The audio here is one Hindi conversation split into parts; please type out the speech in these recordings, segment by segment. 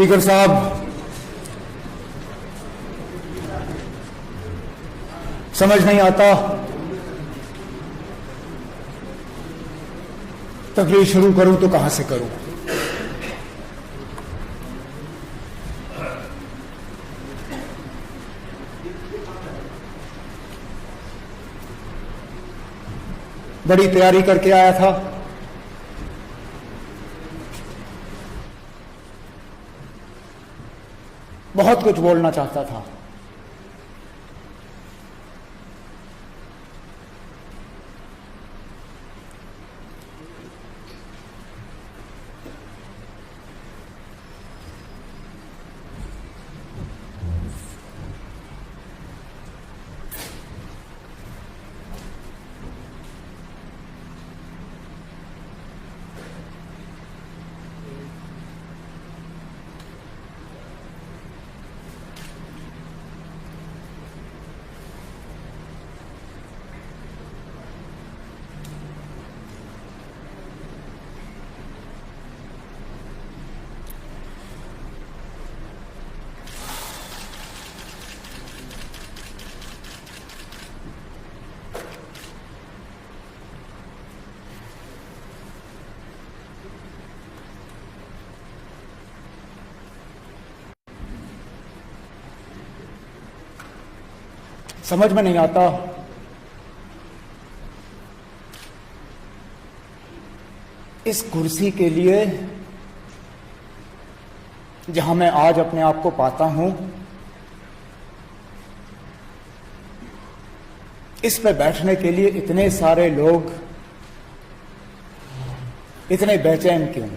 स्पीकर साहब, समझ नहीं आता तकरीर शुरू करूं तो कहां से करूं। बड़ी तैयारी करके आया था, बहुत कुछ बोलना चाहता था, समझ में नहीं आता इस कुर्सी के लिए जहां मैं आज अपने आप को पाता हूं, इस पे बैठने के लिए इतने सारे लोग इतने बेचैन क्यों?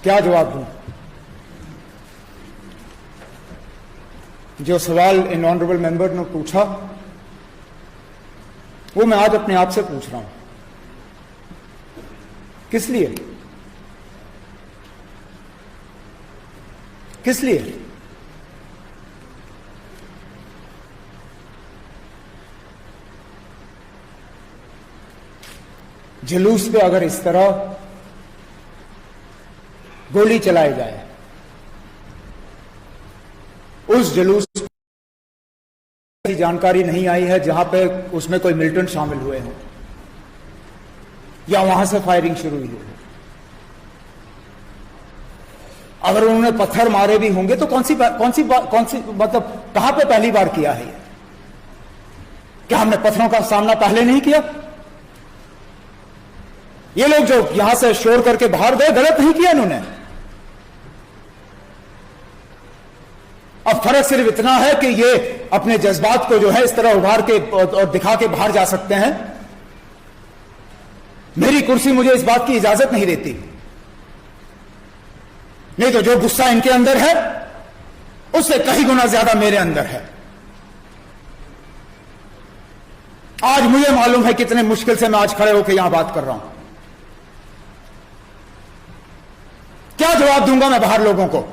क्या जवाब दूं? जो सवाल इन ऑनरेबल मेंबर ने पूछा वो मैं आज अपने आप से पूछ रहा हूं। किस लिए? किस लिए? जुलूस पे अगर इस तरह गोली चलाई जाए, उस जुलूस की जानकारी नहीं आई है जहां पे उसमें कोई मिलिटेंट शामिल हुए हों या वहां से फायरिंग शुरू हुई हो। अगर उन्होंने पत्थर मारे भी होंगे तो कौन सी मतलब कहां पे पहली बार किया है ये? क्या हमने पत्थरों का सामना पहले नहीं किया? ये लोग जो यहां से शोर करके बाहर गए, गलत नहीं किया इन्होंने। अब फर्क सिर्फ इतना है कि ये अपने जज्बात को जो है इस तरह उभार के और दिखा के बाहर जा सकते हैं। मेरी कुर्सी मुझे इस बात की इजाजत नहीं देती। नहीं तो जो गुस्सा इनके अंदर है उससे कई गुना ज्यादा मेरे अंदर है। आज मुझे मालूम है कितने मुश्किल से मैं आज खड़े होकर यहां बात कर रहा हूं। क्या जवाब दूंगा मैं बाहर लोगों को?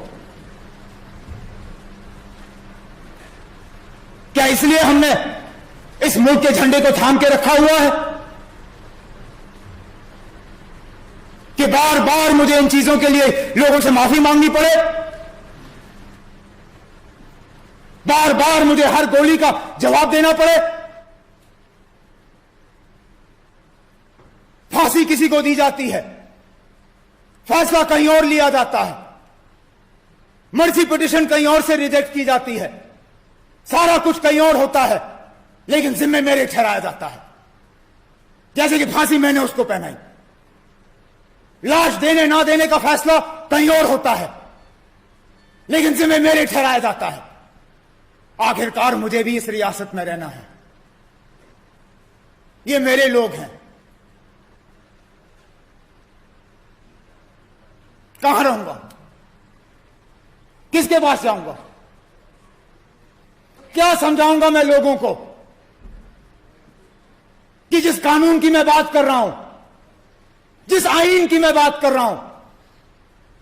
क्या इसलिए हमने इस मुल्क के झंडे को थाम के रखा हुआ है कि बार बार मुझे इन चीजों के लिए लोगों से माफी मांगनी पड़े? बार बार मुझे हर गोली का जवाब देना पड़े? फांसी किसी को दी जाती है, फैसला कहीं और लिया जाता है, मर्जी पिटीशन कहीं और से रिजेक्ट की जाती है, सारा कुछ कहीं और होता है, लेकिन जिम्मे मेरे ठहराया जाता है। जैसे कि फांसी मैंने उसको पहनाई, लाश देने ना देने का फैसला कहीं और होता है, लेकिन जिम्मे मेरे ठहराया जाता है। आखिरकार मुझे भी इस रियासत में रहना है, ये मेरे लोग हैं। कहां रहूंगा? किसके पास जाऊंगा? क्या समझाऊंगा मैं लोगों को कि जिस कानून की मैं बात कर रहा हूं, जिस आईन की मैं बात कर रहा हूं,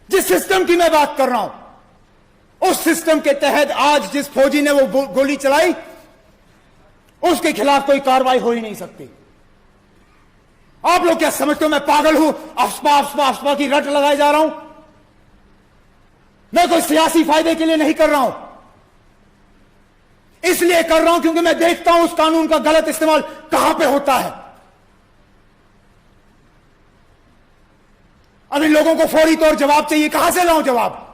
जिस सिस्टम की मैं बात कर रहा हूं, उस सिस्टम के तहत आज जिस फौजी ने वो गोली चलाई उसके खिलाफ कोई कार्रवाई हो ही नहीं सकती। आप लोग क्या समझते हो मैं पागल हूं? अफस्पा अफस्पा अफस्पा की रट लगाए जा रहा हूं? मैं कोई सियासी फायदे के लिए नहीं कर रहा हूं, इसलिए कर रहा हूं क्योंकि मैं देखता हूं उस कानून का गलत इस्तेमाल कहां पे होता है। अब इन लोगों को फौरी तौर जवाब चाहिए, कहां से लाऊं जवाब?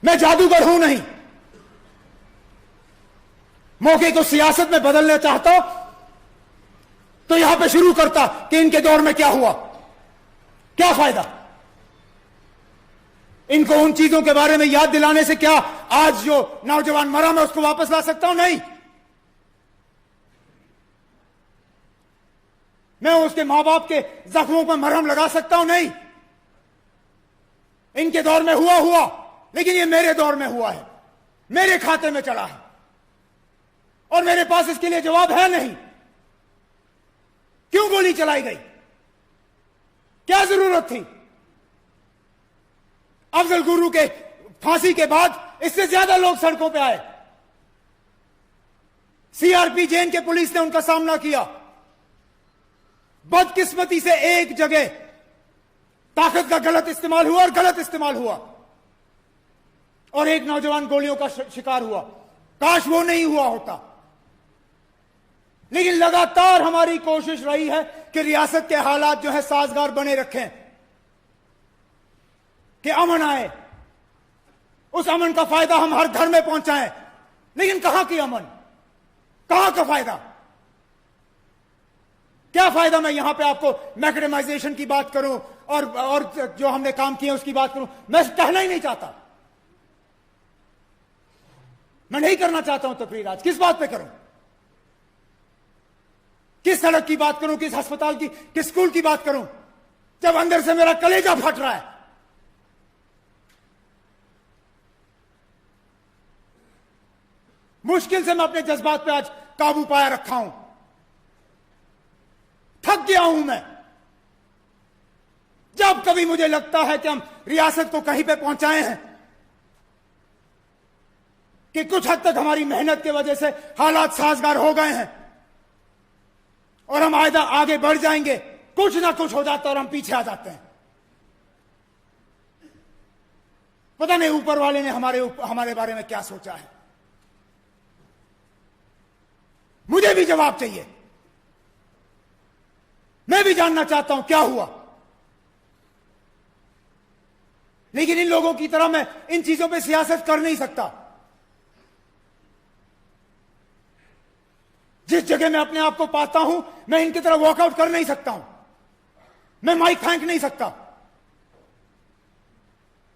मैं जादूगर हूं नहीं। मौके को सियासत में बदलना चाहता तो यहां पे शुरू करता कि इनके दौर में क्या हुआ, क्या फायदा। इनको उन चीजों के बारे में याद दिलाने से क्या आज जो नौजवान मरा मैं उसको वापस ला सकता हूं? नहीं। मैं उसके मां बाप के जख्मों पर मरहम लगा सकता हूं? नहीं। इनके दौर में हुआ, लेकिन ये मेरे दौर में हुआ है, मेरे खाते में चला है और मेरे पास इसके लिए जवाब है नहीं। क्यों गोली चलाई गई? क्या जरूरत थी? अफजल गुरु के फांसी के बाद इससे ज्यादा लोग सड़कों पे आए। सीआरपी जेन के पुलिस ने उनका सामना किया। बदकिस्मती से एक जगह ताकत का गलत इस्तेमाल हुआ और गलत इस्तेमाल हुआ और एक नौजवान गोलियों का शिकार हुआ। काश वो नहीं हुआ होता। लेकिन लगातार हमारी कोशिश रही है कि रियासत के हालात जो है साजगार बने रखें, कि अमन आए, उस अमन का फायदा हम हर घर में पहुंचाएं। लेकिन कहां की अमन, कहां का फायदा? क्या फायदा मैं यहां पे आपको मैकेडमाइजेशन की बात करूं और जो हमने काम किए उसकी बात करूं? मैं कहना ही नहीं चाहता, मैं नहीं करना चाहता हूं तकरीर। आज किस बात पे करूं? किस सड़क की बात करूं, किस अस्पताल की, किस स्कूल की बात करूं, जब अंदर से मेरा कलेजा फट रहा है? मुश्किल से मैं अपने जज्बात पे आज काबू पाया रखा हूं। थक गया हूं मैं। जब कभी मुझे लगता है कि हम रियासत को कहीं पे पहुंचाए हैं, कि कुछ हद तक हमारी मेहनत की वजह से हालात साजगार हो गए हैं और हम आगे बढ़ जाएंगे, कुछ ना कुछ हो जाता है और हम पीछे आ जाते हैं। पता नहीं ऊपर वाले ने हमारे बारे में क्या सोचा है। मुझे भी जवाब चाहिए। मैं भी जानना चाहता हूं क्या हुआ। लेकिन इन लोगों की तरह मैं इन चीजों पे सियासत कर नहीं सकता। जिस जगह मैं अपने आप को पाता हूं, मैं इनकी तरह वॉकआउट कर नहीं सकता हूं। मैं माइक फेंक नहीं सकता।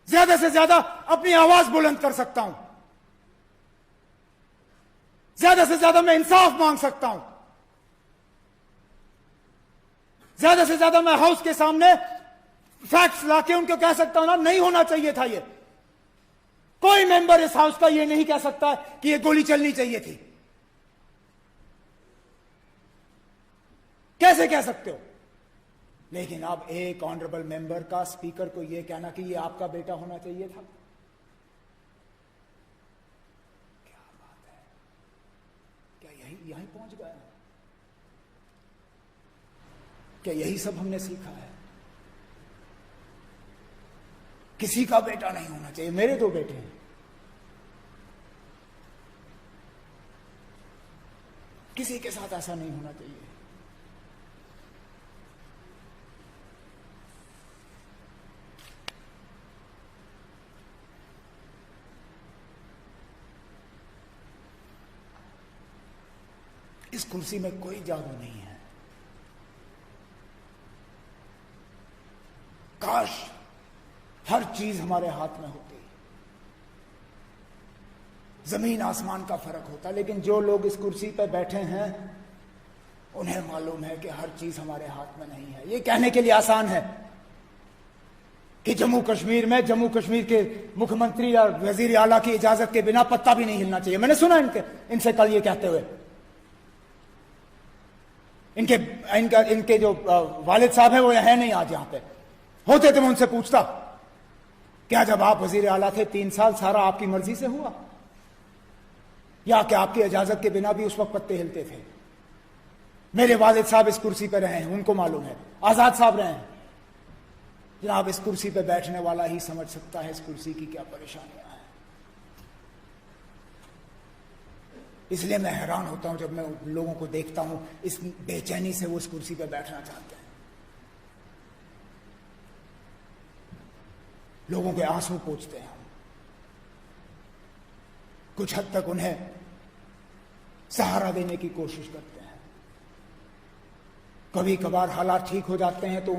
ज्यादा से ज्यादा अपनी आवाज बुलंद कर सकता हूं। ज्यादा से ज्यादा मैं इंसाफ मांग सकता हूं। ज्यादा से ज्यादा मैं हाउस के सामने फैक्ट्स लाके उनको कह सकता हूं ना, नहीं होना चाहिए था ये। कोई मेंबर इस हाउस का ये नहीं कह सकता कि ये गोली चलनी चाहिए थी। कैसे कह सकते हो? लेकिन अब एक ऑनरेबल मेंबर का स्पीकर को यह कहना कि ये आपका बेटा होना चाहिए था, क्या बात है? क्या यहीं पहुंच गया? क्या यही सब हमने सीखा है? किसी का बेटा नहीं होना चाहिए। मेरे दो बेटे हैं, किसी के साथ ऐसा नहीं होना चाहिए। इस कुर्सी में कोई जादू नहीं है। काश हर चीज हमारे हाथ में होती, जमीन आसमान का फर्क होता। लेकिन जो लोग इस कुर्सी पर बैठे हैं उन्हें मालूम है कि हर चीज हमारे हाथ में नहीं है। ये कहने के लिए आसान है कि जम्मू कश्मीर के मुख्यमंत्री या वजीर आला की इजाजत के बिना पत्ता भी नहीं हिलना चाहिए। मैंने सुना इनसे कल ये कहते हुए। इनके जो वालिद साहब हैं वो है नहीं आज यहाँ पे, होते तो मैं उनसे पूछता। क्या जब आप वजीर आला थे 3 साल सारा आपकी मर्जी से हुआ, या क्या आपकी इजाजत के बिना भी उस वक्त पत्ते हिलते थे? मेरे वालिद साहब इस कुर्सी पर रहे हैं, उनको मालूम है। आजाद साहब रहे हैं। जनाब, इस कुर्सी पर बैठने वाला ही समझ सकता है इस कुर्सी की क्या परेशानियां हैं। इसलिए मैं हैरान होता हूं जब मैं लोगों को देखता हूं इस बेचैनी से वो इस कुर्सी पर बैठना चाहते हैं। लोगों के आंसू पोंछते हैं हम, कुछ हद तक उन्हें सहारा देने की कोशिश करते हैं। कभी कभार हालात ठीक हो जाते हैं तो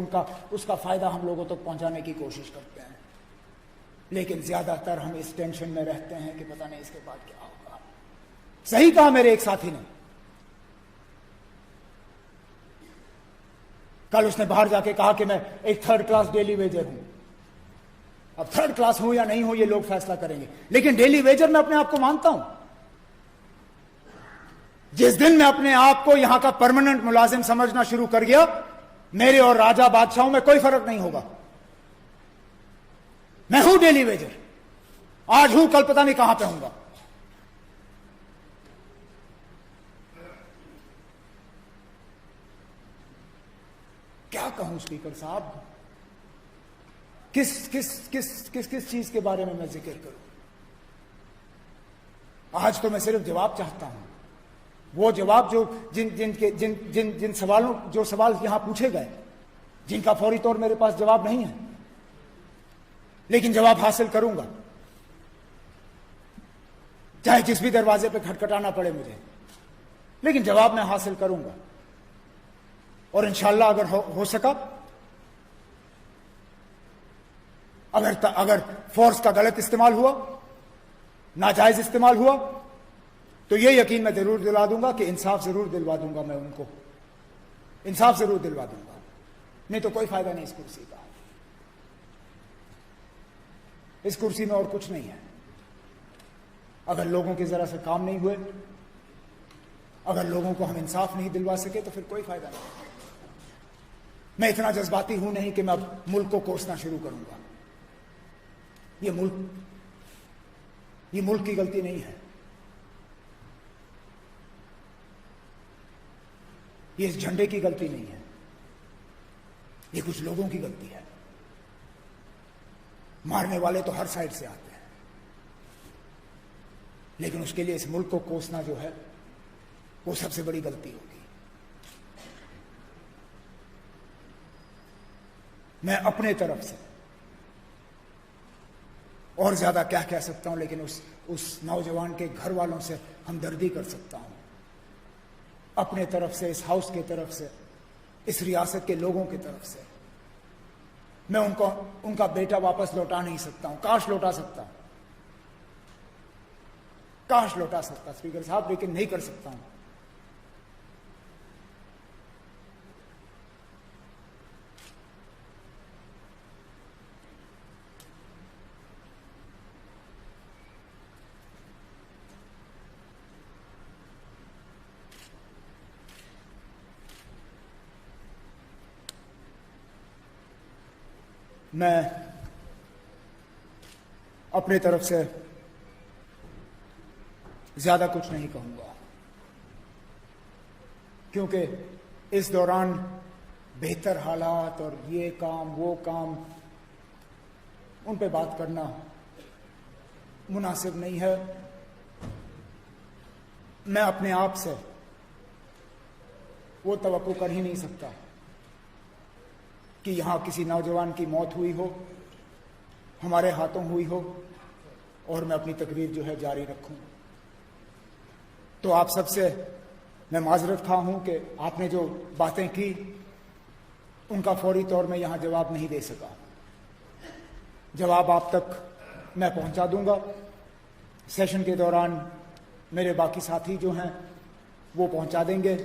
उसका फायदा हम लोगों तक पहुंचाने की कोशिश करते हैं, लेकिन ज्यादातर हम इस टेंशन में रहते हैं कि पता नहीं इसके बाद क्या होगा। सही कहा मेरे एक साथी ने, कल उसने बाहर जाके कहा कि मैं एक 3rd क्लास डेली वेजर हूं। अब 3rd क्लास हूं या नहीं हूं ये लोग फैसला करेंगे, लेकिन डेली वेजर मैं अपने आप को मानता हूं। जिस दिन मैं अपने आप को यहां का परमानेंट मुलाजिम समझना शुरू कर गया, मेरे और राजा बादशाहों में कोई फर्क नहीं होगा। मैं हूं डेली वेजर, आज हूं, कल पता नहीं कहां पे होऊंगा। क्या कहूं स्पीकर साहब, किस किस किस किस किस चीज के बारे में मैं जिक्र करूं? आज तो मैं सिर्फ जवाब चाहता हूं, वो जवाब जो जिन सवालों जो सवाल यहां पूछे गए, जिनका फौरी तौर मेरे पास जवाब नहीं है, लेकिन जवाब हासिल करूंगा, चाहे जिस भी दरवाजे पे खटखटाना पड़े मुझे, लेकिन जवाब मैं हासिल करूंगा। और इंशाअल्लाह अगर हो सका, अगर फोर्स का गलत इस्तेमाल हुआ, नाजायज इस्तेमाल हुआ, तो ये यकीन मैं जरूर दिला दूंगा कि इंसाफ जरूर दिलवा दूंगा। मैं उनको इंसाफ जरूर दिलवा दूंगा, नहीं तो कोई फायदा नहीं इस कुर्सी का। इस कुर्सी में और कुछ नहीं है। अगर लोगों के जरा से काम नहीं हुए, अगर लोगों को हम इंसाफ नहीं दिलवा सके, तो फिर कोई फायदा नहीं। मैं इतना जज्बाती हूं नहीं कि मैं अब मुल्क को कोसना शुरू करूंगा। ये मुल्क की गलती नहीं है, ये इस झंडे की गलती नहीं है, ये कुछ लोगों की गलती है। मारने वाले तो हर साइड से आते हैं, लेकिन उसके लिए इस मुल्क को कोसना जो है वो सबसे बड़ी गलती होगी। मैं अपने तरफ से और ज्यादा क्या कह सकता हूं, लेकिन उस नौजवान के घर वालों से हमदर्दी कर सकता हूं। अपने तरफ से, इस हाउस के तरफ से, इस रियासत के लोगों की तरफ से मैं उनका बेटा वापस लौटा नहीं सकता हूं। काश लौटा सकता, काश लौटा सकता स्पीकर साहब, लेकिन नहीं कर सकता हूं। मैं अपनी तरफ से ज्यादा कुछ नहीं कहूंगा, क्योंकि इस दौरान बेहतर हालात और ये काम वो काम उन पे बात करना मुनासिब नहीं है। मैं अपने आप से वो तवक्को कर ही नहीं सकता कि यहां किसी नौजवान की मौत हुई हो, हमारे हाथों हुई हो, और मैं अपनी तकरीर जो है जारी रखूं। तो आप सबसे मैं माजरत खा हूं कि आपने जो बातें की उनका फौरी तौर में यहां जवाब नहीं दे सका। जवाब आप तक मैं पहुंचा दूंगा। सेशन के दौरान मेरे बाकी साथी जो हैं वो पहुंचा देंगे।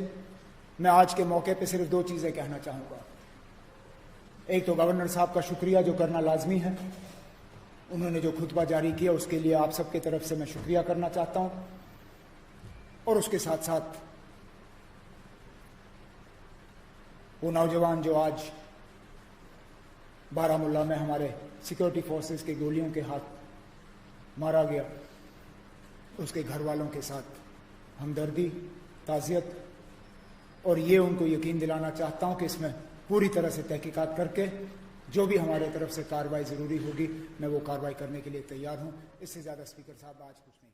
मैं आज के मौके पे सिर्फ 2 चीजें कहना चाहूंगा। एक तो गवर्नर साहब का शुक्रिया जो करना लाजमी है, उन्होंने जो खुतबा जारी किया उसके लिए आप सबके तरफ से मैं शुक्रिया करना चाहता हूं। और उसके साथ साथ वो नौजवान जो आज बारामुल्ला में हमारे सिक्योरिटी फोर्सेस के गोलियों के हाथ मारा गया, उसके घर वालों के साथ हमदर्दी, ताज़ियत, और ये उनको यकीन दिलाना चाहता हूं कि इसमें पूरी तरह से तहकीकात करके जो भी हमारे तरफ से कार्रवाई ज़रूरी होगी मैं वो कार्रवाई करने के लिए तैयार हूं। इससे ज़्यादा स्पीकर साहब आज कुछ नहीं।